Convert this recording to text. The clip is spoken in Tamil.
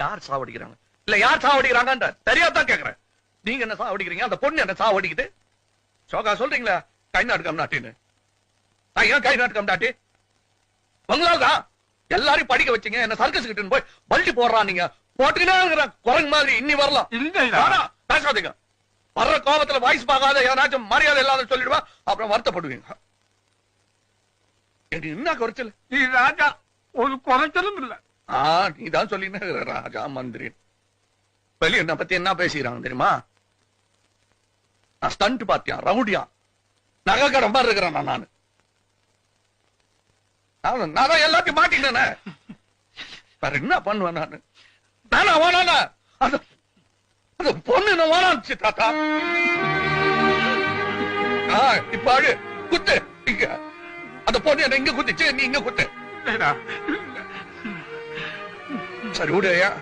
யார் சாவடிக்கிறாங்க இல்ல யார் சாவடிக்கிறாங்க தெரியாதான் கேக்குறேன். நீங்க என்ன சாவடிக்கிறீங்க? அந்த பொண்ணு என்ன சாவடிக்குது? சோகா சொல்றீங்களா கை நாட்டுக்கம் நாட்டின்னு? ஏன் கை நாட்டுக்கம் நாட்டி? உங்களால்தான் எல்லாரையும் படிக்க வச்சீங்க. என்ன சர்க்கஸ் கிட்ட போய் பல்டி போடுறான். நீங்க போட்டுக்கிட்டே குரங்கு மாதிரி இன்னி வரலாம். பேசாதீங்க. வர்ற கோபத்துல வாய்ஸ் பார்க்காத ஏதாச்சும் மரியாதை இல்லாத சொல்லிடுவா, அப்புறம் வருத்தப்படுவீங்க. என்ன குறைச்சல்? ராஜா ஒரு குறைச்சலும் இல்ல. நீதான் சொல்லின ராஜா மந்திரி. வெளிய என்ன பத்தி என்ன பேசிக்கிறாங்க தெரியுமா? நான் ஸ்டண்ட் பாத்தியா, ரவுடியா, நகைக்கடை மாதிரி இருக்கிறேன் நானு. நான் எல்லாத்தையும் மாட்டினேன். வேற என்ன பண்ணுவேன் நானு? நானா வேணானா அந்த பொண்ணு நான் வேணாச்சு தாத்தா. இப்ப அழு குத்து. இங்க அந்த பொண்ணு என்ன இங்க குத்துச்சு, நீ இங்க குத்து. சரி விடுயா.